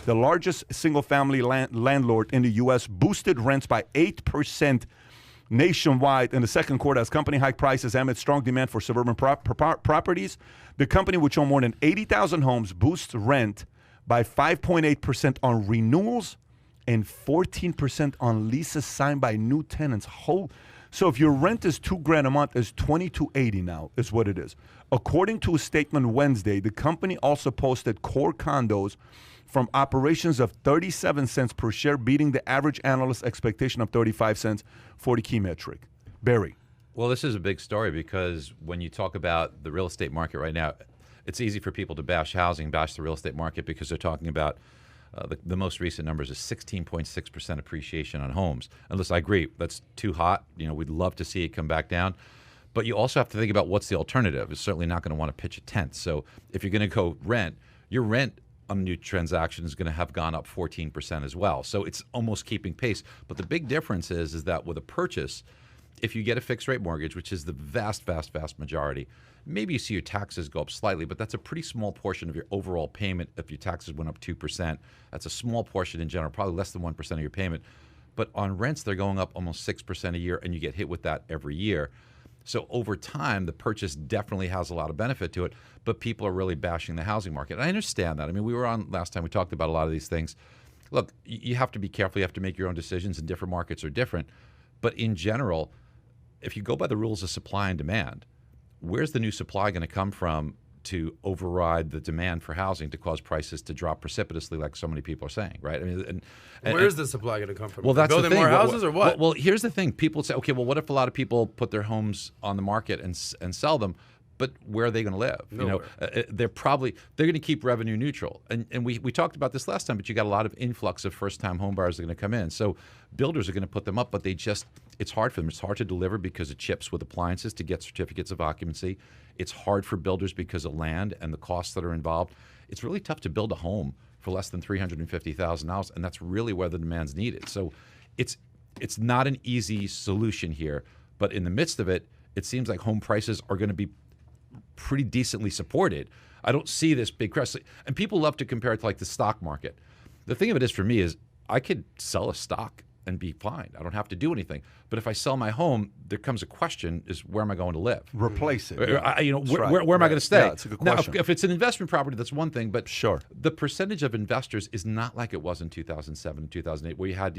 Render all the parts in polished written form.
the largest single-family landlord in the U.S., boosted rents by 8% nationwide in the second quarter as company hiked prices amid strong demand for suburban properties. The company, which owned more than 80,000 homes, boosts rent by 5.8% on renewals and 14% on leases signed by new tenants. So if your rent is $2,000 a month, it's $2,280 now is what it is. According to a statement Wednesday, the company also posted core condos from operations of 37 cents per share, beating the average analyst expectation of 35 cents for the key metric. Barry. Well, this is a big story because when you talk about the real estate market right now, it's easy for people to bash housing, bash the real estate market because they're talking about the most recent numbers is 16.6% appreciation on homes. And listen, I agree, that's too hot. We'd love to see it come back down. But you also have to think about what's the alternative. It's certainly not going to want to pitch a tent. So if you're going to go rent, your rent on a new transaction is going to have gone up 14% as well. So it's almost keeping pace. But the big difference is that with a purchase, if you get a fixed rate mortgage, which is the vast, vast, vast majority, maybe you see your taxes go up slightly, but that's a pretty small portion of your overall payment. If your taxes went up 2%, that's a small portion in general, probably less than 1% of your payment. But on rents, they're going up almost 6% a year, and you get hit with that every year. So over time, the purchase definitely has a lot of benefit to it, but people are really bashing the housing market. And I understand that. I mean, we were on last time, we talked about a lot of these things. Look, you have to be careful. You have to make your own decisions, and different markets are different. But in general, if you go by the rules of supply and demand, where's the new supply going to come from to override the demand for housing to cause prices to drop precipitously, like so many people are saying, right? I mean, where's the supply going to come from? Well, that's building the thing. More houses or what? Well, here's the thing. People say, okay, well, what if a lot of people put their homes on the market and sell them? But where are they going to live? Nowhere. They're going to keep revenue neutral. And we talked about this last time, but you got a lot of influx of first-time home buyers that are going to come in. So builders are going to put them up, but it's hard for them. It's hard to deliver because of chips with appliances to get certificates of occupancy. It's hard for builders because of land and the costs that are involved. It's really tough to build a home for less than $350,000, and that's really where the demand's needed. So it's not an easy solution here, but in the midst of it, it seems like home prices are going to be pretty decently supported. I don't see this big crash. And people love to compare it to like the stock market. The thing of it is for me is I could sell a stock and be fine. I don't have to do anything. But if I sell my home, there comes a question: is where am I going to live? Replace it. Where am I going to stay? Yeah, it's a good question. Now, if it's an investment property, that's one thing. But sure, the percentage of investors is not like it was in 2007 and 2008, where you had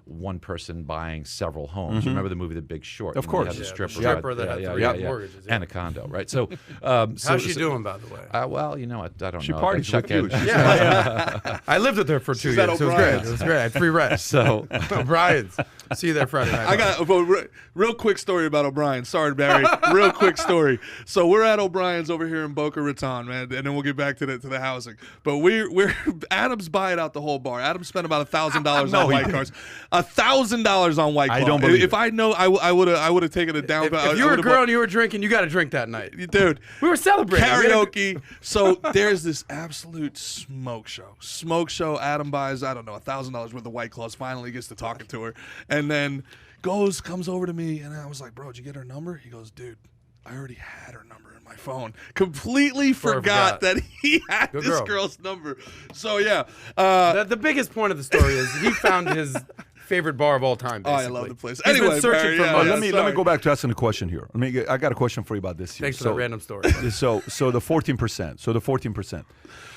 one person buying several homes. Remember the movie The Big Short? Of course. Had the stripper that had three mortgages. And a condo, right? So, how's she doing, by the way? Well, I don't know. She partied with you. Yeah. I lived with her for 2 years. So it was great. It was great. I had free rent. So, O'Brien's. See you there Friday night. I got a real quick story about O'Brien. Sorry, Barry. Real quick story. So we're at O'Brien's over here in Boca Raton, man, and then we'll get back to the housing. But we're Adam's buying out the whole bar. Adam spent about $1,000 on white cards. $1,000 on white claw. I don't believe If I know, I would have taken it down. If you were a girl and you were drinking, you got to drink that night, dude. We were celebrating karaoke. So there's this absolute smoke show. Adam buys, I don't know, $1,000 worth of white claws. Finally gets to talking to her, and then comes over to me, and I was like, "Bro, did you get her number?" He goes, "Dude, I already had her number in my phone. Completely forgot that he had this girl's number." So yeah, the biggest point of the story is he found his favorite bar of all time. Basically. Oh, I love the place. He's Anyway, been searching for months. Let me go back to asking a question here. I got a question for you about this here. Thanks for the random story. So the 14%.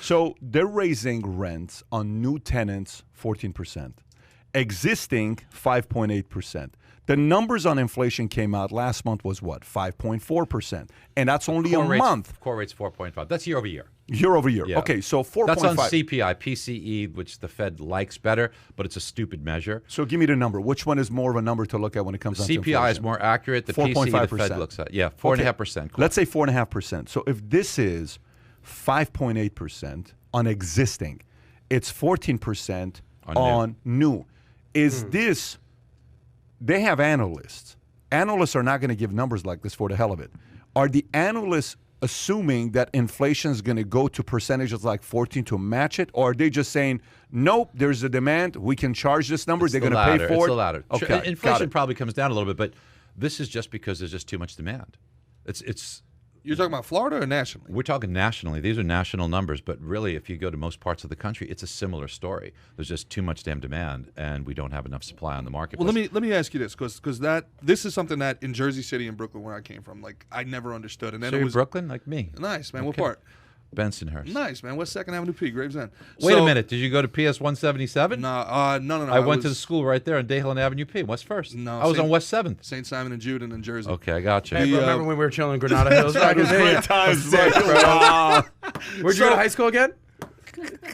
So they're raising rents on new tenants 14%, existing 5.8%. The numbers on inflation came out last month was what? 5.4%, and that's only a month. Core rate's 4.5. That's year over year. Year over year. Yeah. Okay, so 4.5. That's on CPI, PCE, which the Fed likes better, but it's a stupid measure. So give me the number. Which one is more of a number to look at when it comes down to inflation? CPI is more accurate. The PCE, the Fed looks at. Yeah, 4.5%. Okay. Let's say 4.5%. So if this is 5.8% on existing, it's 14% on new. Is this? They have analysts. Analysts are not going to give numbers like this for the hell of it. Are the analysts assuming that inflation is going to go to percentages like 14 to match it? Or are they just saying, nope, there's a demand, we can charge this number, they're going to pay for it? It's the latter. Okay, inflation probably comes down a little bit, but this is just because there's just too much demand. It's You're talking about Florida or nationally? We're talking nationally. These are national numbers, but really, if you go to most parts of the country, it's a similar story. There's just too much damn demand, and we don't have enough supply on the market. Well, let me ask you this, because this is something that in Jersey City and Brooklyn, where I came from, like I never understood. And then So it you're was Brooklyn, like me. nice, man. What Okay. part? Bensonhurst. Nice, man. West Second Avenue P, Gravesend. Wait a minute. Did you go to PS 177? No. I went to the school right there on Dayhill Avenue P, West First. No, I was St. on West 7th. St. Simon and Jude in Jersey. Okay, I got you. Hey, bro, remember when we were chilling in Granada Hills back in the day? times, Sick, bro. Wow. Where'd you go to high school again?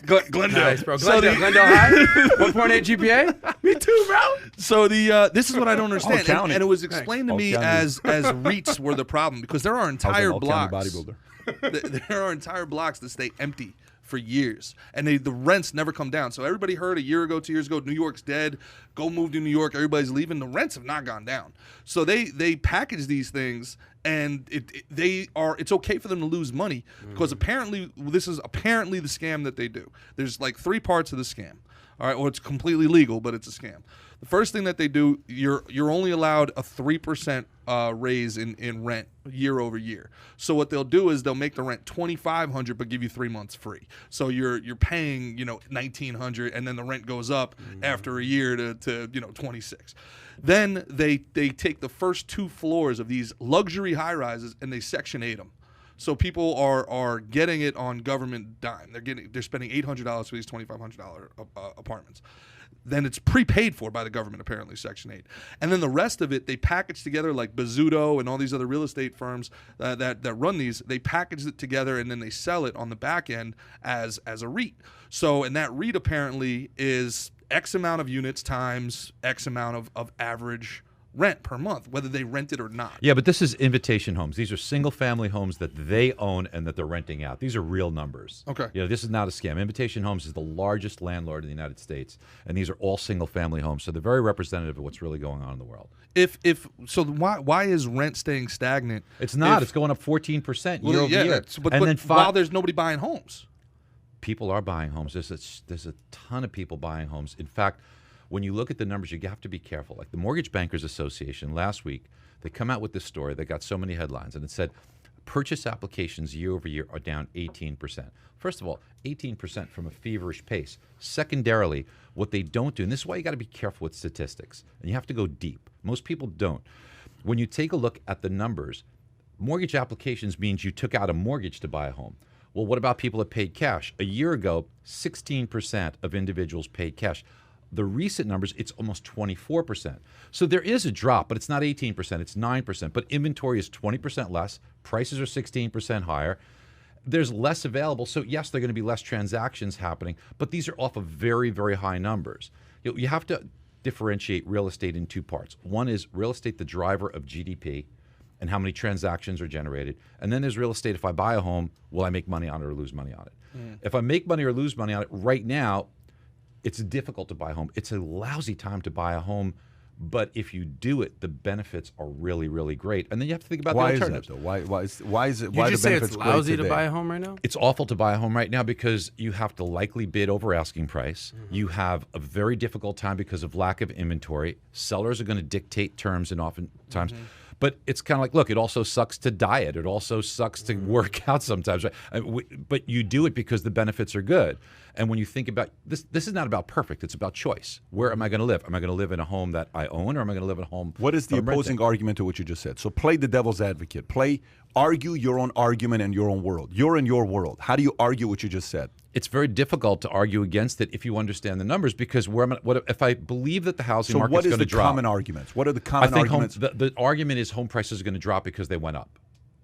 Glendale. Nice, bro. So Glendale High? 1.8 GPA? Me too, bro. So this is what I don't understand, county. and it was explained to me county. as REITs were the problem, because there are entire blocks. bodybuilder. There are entire blocks that stay empty for years, and the rents never come down. So everybody heard a year ago, 2 years ago, New York's dead. Go move to New York. Everybody's leaving. The rents have not gone down. So they package these things, and it's okay for them to lose money, because apparently this is the scam that they do. There's like 3 parts of the scam. All right, or it's completely legal, but it's a scam. The first thing that they do, you're only allowed a 3% raise in rent year over year. So what they'll do is they'll make the rent $2,500, but give you 3 months free. So you're paying $1,900, and then the rent goes up after a year to $2,600. Then they take the first 2 floors of these luxury high rises and they Section 8 them. So people are getting it on government dime. They're spending $800 for these $2,500 apartments. Then it's prepaid for by the government, apparently, Section 8. And then the rest of it, they package together, like Bazzuto and all these other real estate firms that run these. They package it together, and then they sell it on the back end as a REIT. So, and that REIT apparently is X amount of units times X amount of average rent per month, whether they rent it or not. Yeah, but this is invitation homes. These are single-family homes that they own and that they're renting out. These are real numbers. Okay. This is not a scam. Invitation Homes is the largest landlord in the United States, and these are all single-family homes, so they're very representative of what's really going on in the world. So why is rent staying stagnant? It's not. It's going up 14% year over year. But and then while there's nobody buying homes. People are buying homes. There's a ton of people buying homes. In fact, when you look at the numbers, you have to be careful. Like the Mortgage Bankers Association last week, they come out with this story that got so many headlines, and it said purchase applications year over year are down 18%. First of all, 18% from a feverish pace. Secondarily, what they don't do, and this is why you got to be careful with statistics, and you have to go deep. Most people don't. When you take a look at the numbers, mortgage applications means you took out a mortgage to buy a home. Well, what about people that paid cash? A year ago, 16% of individuals paid cash. The recent numbers, it's almost 24%. So there is a drop, but it's not 18%, it's 9%. But inventory is 20% less, prices are 16% higher. There's less available, so yes, there are going to be less transactions happening, but these are off of very, very high numbers. You have to differentiate real estate in 2 parts. One is real estate, the driver of GDP, and how many transactions are generated. And then there's real estate, if I buy a home, will I make money on it or lose money on it? If I make money or lose money on it, right now, it's difficult to buy a home. It's a lousy time to buy a home, but if you do it, the benefits are really, really great. And then you have to think about the alternatives. Why is that, though? Why is it? Did Why you the say benefits it's great lousy to today? buy a home right now? It's awful to buy a home right now because you have to likely bid over asking price. You have a very difficult time because of lack of inventory. Sellers are going to dictate terms, and oftentimes. But it's kind of like, look, it also sucks to diet. It also sucks to work out sometimes. Right? But you do it because the benefits are good. And when you think about this, this is not about perfect. It's about choice. Where am I going to live? Am I going to live in a home that I own, or am I going to live in a home? What is the I'm opposing renting? argument to what you just said? So play the devil's advocate. Argue your own argument in your own world. You're in your world. How do you argue what you just said? It's very difficult to argue against it if you understand the numbers, because what if I believe that the housing So market's what is going to the drop? common arguments? What are the I common think arguments? the argument is home prices are going to drop because they went up.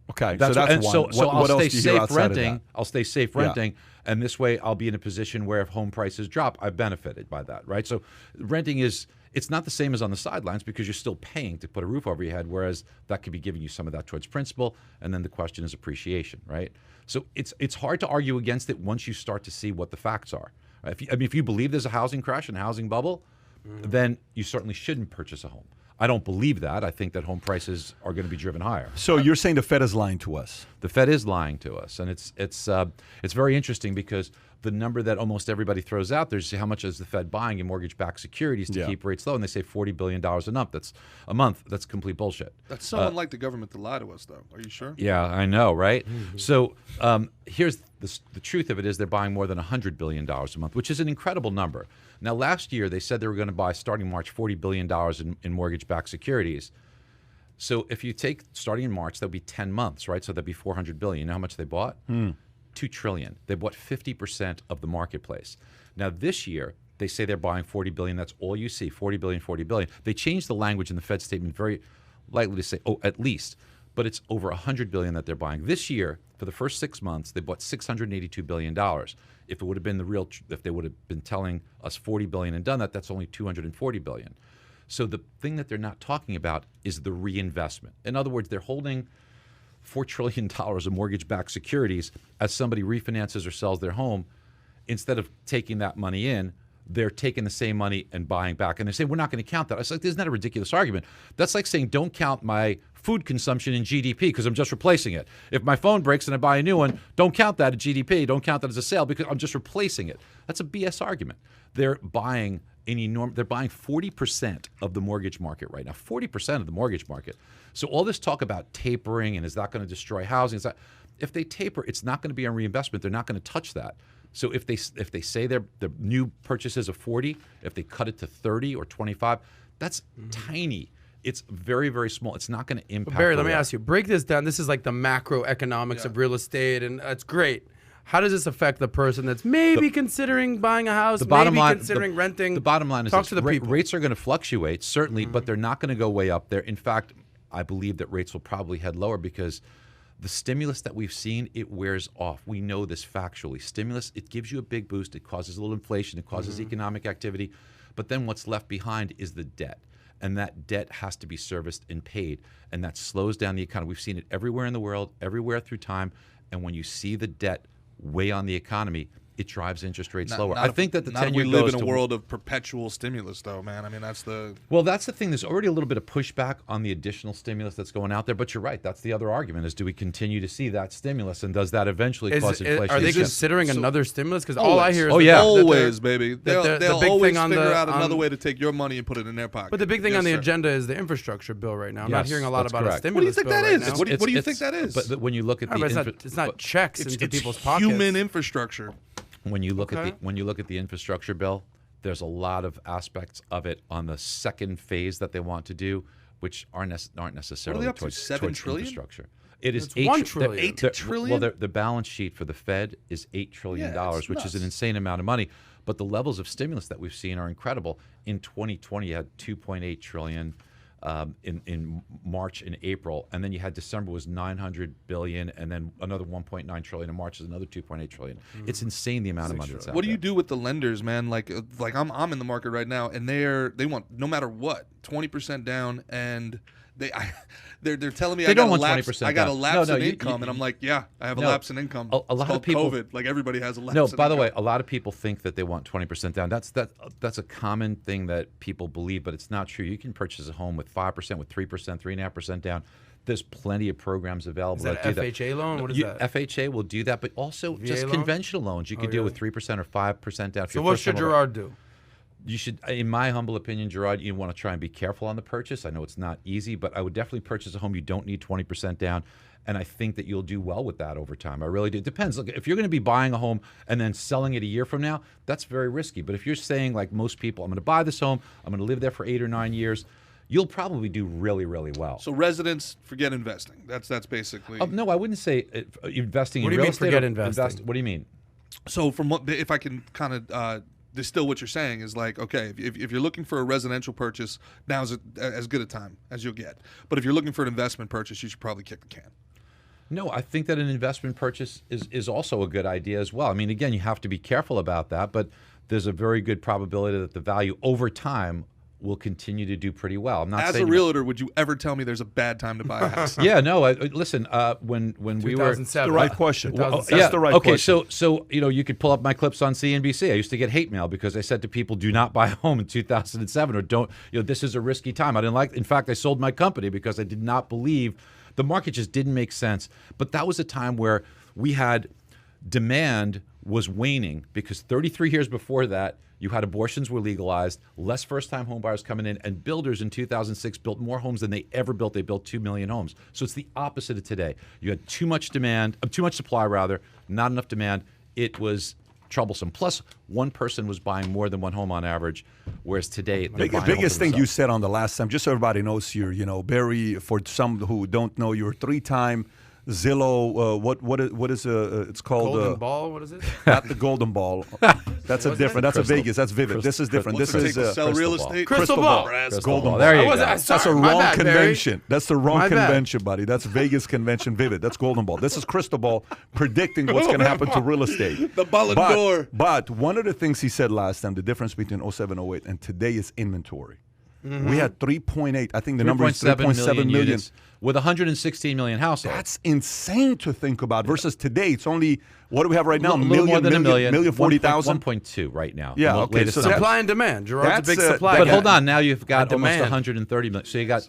Okay, That's so that's and one. so what I'll else stay do you hear safe outside of renting. that? I'll stay safe Yeah. renting, and this way I'll be in a position where if home prices drop, I've benefited by that, right? So renting it's not the same as on the sidelines because you're still paying to put a roof over your head, whereas that could be giving you some of that towards principal, and then the question is appreciation, right? So it's hard to argue against it once you start to see what the facts are. If you believe there's a housing crash and a housing bubble, then you certainly shouldn't purchase a home. I don't believe that. I think that home prices are going to be driven higher. So you're saying the Fed is lying to us? The Fed is lying to us, and it's very interesting because the number that almost everybody throws out there is how much is the Fed buying in mortgage-backed securities to keep rates low, and they say $40 billion a month. That's complete bullshit. That's so unlike the government to lie to us, though. Are you sure? Yeah, I know, right? So here's the truth of it is they're buying more than $100 billion a month, which is an incredible number. Now, last year, they said they were going to buy, starting March, $40 billion in mortgage-backed securities. So if you take, starting in March, that would be 10 months, right? So that'd be $400 billion. You know how much they bought? $2 trillion. They bought 50% of the marketplace. Now, this year, they say they're buying $40 billion. That's all you see, $40 billion, $40 billion. They changed the language in the Fed statement very lightly to say, oh, at least. But it's over $100 billion that they're buying. This year, for the first 6 months, they bought $682 billion. If it would have been if they would have been telling us $40 billion and done that, that's only $240 billion. So the thing that they're not talking about is the reinvestment. In other words, they're holding $4 trillion of mortgage-backed securities as somebody refinances or sells their home. Instead of taking that money in, they're taking the same money and buying back. And they say, we're not going to count that. I was like, isn't that a ridiculous argument? That's like saying, don't count my food consumption in GDP because I'm just replacing it. If my phone breaks and I buy a new one, don't count that as GDP. Don't count that as a sale because I'm just replacing it. That's a BS argument. They're buying they're buying 40% of the mortgage market right now. 40% of the mortgage market. So all this talk about tapering and is that going to destroy housing? If they taper, it's not going to be on reinvestment. They're not going to touch that. So if they say the new purchases of 40, if they cut it to 30 or 25, that's tiny. It's very, very small. It's not going to impact. But Barry, let me ask you, break this down. This is like the macroeconomics of real estate, and that's great. How does this affect the person that's maybe considering buying a house, considering renting? The bottom line is talk to the people. Rates are going to fluctuate, certainly, but they're not going to go way up there. In fact, I believe that rates will probably head lower because the stimulus that we've seen, it wears off. We know this factually. Stimulus, it gives you a big boost. It causes a little inflation. It causes economic activity. But then what's left behind is the debt. And that debt has to be serviced and paid. And that slows down the economy. We've seen it everywhere in the world, everywhere through time. And when you see the debt weigh on the economy, it drives interest rates lower. I think that the 10-year we live in a world of perpetual stimulus, though, man. I mean, that's the... Well, that's the thing. There's already a little bit of pushback on the additional stimulus that's going out there. But you're right. That's the other argument is, do we continue to see that stimulus? And does that eventually cause inflation? Are they considering another stimulus? Because all I hear is... always, baby. They'll big always thing on figure out another way to take your money and put it in their pocket. But the big thing on the agenda is the infrastructure bill right now. I'm not hearing a lot about a stimulus bill. What do you think that is? What do you think that is? But when you look at it's not checks into people's pockets. Human infrastructure. When you look at the infrastructure bill, there's a lot of aspects of it on the second phase that they want to do, which aren't necessarily towards 7 trillion? Infrastructure. It is $1 trillion. 8 trillion. Well, the balance sheet for the Fed is $8 trillion, which is an insane amount of money. But the levels of stimulus that we've seen are incredible. In 2020, you had $2.8 trillion. In March and April, and then you had December was $900 billion, and then another $1.9 trillion in March is another $2.8 trillion. It's insane the amount of money that's out there. What do you do with the lenders, man? Like I'm in the market right now, and they want no matter what 20% down, and they're telling me they I don't got want a lapse. 20% I got a down. lapse in income, and I'm like, yeah, I have a lapse in income. A lot of people, COVID, like everybody has a lapse. No, in by the income. way, a lot of people think that they want 20% down. That's a common thing that people believe, but it's not true. You can purchase a home with 5%, with 3%, 3.5% down. There's plenty of programs available that do that. FHA loan? What is that? FHA will do that, but also VA just loan? Conventional loans. You could do with 3% or 5% down. So what should Gerard do? You should, in my humble opinion, Gerard, you want to try and be careful on the purchase. I know it's not easy, but I would definitely purchase a home. You don't need 20% down, and I think that you'll do well with that over time. I really do. It depends. Look, if you're going to be buying a home and then selling it a year from now, that's very risky. But if you're saying, like most people, I'm going to buy this home, I'm going to live there for 8 or 9 years, you'll probably do really, really well. So residents, forget investing. That's basically... No, I wouldn't say investing in real estate. What do you mean forget investing? What do you mean? So if I can kind of... distill what you're saying is like, okay, if you're looking for a residential purchase, now's as good a time as you'll get. But if you're looking for an investment purchase, you should probably kick the can. No, I think that an investment purchase is also a good idea as well. I mean, again, you have to be careful about that, but there's a very good probability that the value over time will continue to do pretty well. I'm not As saying a realtor, would you ever tell me there's a bad time to buy a house? Yeah, no. Listen, when we were, That's the right question. That's yeah, the right okay, question. so you could pull up my clips on CNBC. I used to get hate mail because I said to people, "Do not buy a home in 2007, or don't. This is a risky time." I didn't like. In fact, I sold my company because I did not believe the market just didn't make sense. But that was a time where we had demand was waning because 33 years before that, you had abortions were legalized, less first-time home buyers coming in, and builders in 2006 built more homes than they ever built. They built 2 million homes. So it's the opposite of today. You had too much supply rather, not enough demand. It was troublesome. Plus, one person was buying more than one home on average, whereas today they're buying biggest thing you themselves. said on the last time, just so everybody knows here, Barry, for some who don't know, you're a 3-time Zillow, what is it's called Golden Ball. What is it? not the Golden Ball. That's a different. That's a Vegas. That's Vivid. This is different. What's This it is take to sell real Crystal estate? Crystal Ball. Golden Ball. There you go. That's a My wrong bad, Barry. convention. That's the wrong My bad. convention, buddy. That's Vegas convention. Vivid. That's Golden Ball. This is Crystal Ball predicting what's going to happen to real estate. The Ballon d'Or. But one of the things he said last time, the difference between 07, 08, and today is inventory. We had 3.8. I think the number is 3.7 million. units with 116 million households. That's insane to think about. Versus today, it's only, what do we have right now? A little more than a million. 1,040,000? 1.2 right now. Yeah, The okay, latest so numbers. Supply and demand. Gerard's a That's, big uh, supply But guy. hold on, now you've got And almost demand. 130 million. So you got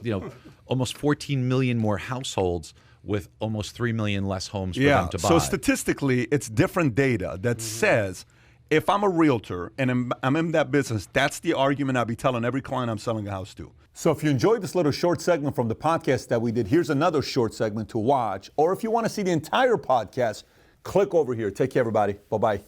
almost 14 million more households with almost 3 million less homes for them to buy. So statistically, it's different data that says if I'm a realtor and I'm in that business, that's the argument I'll be telling every client I'm selling a house to. So if you enjoyed this little short segment from the podcast that we did, here's another short segment to watch. Or if you want to see the entire podcast, click over here. Take care, everybody. Bye-bye.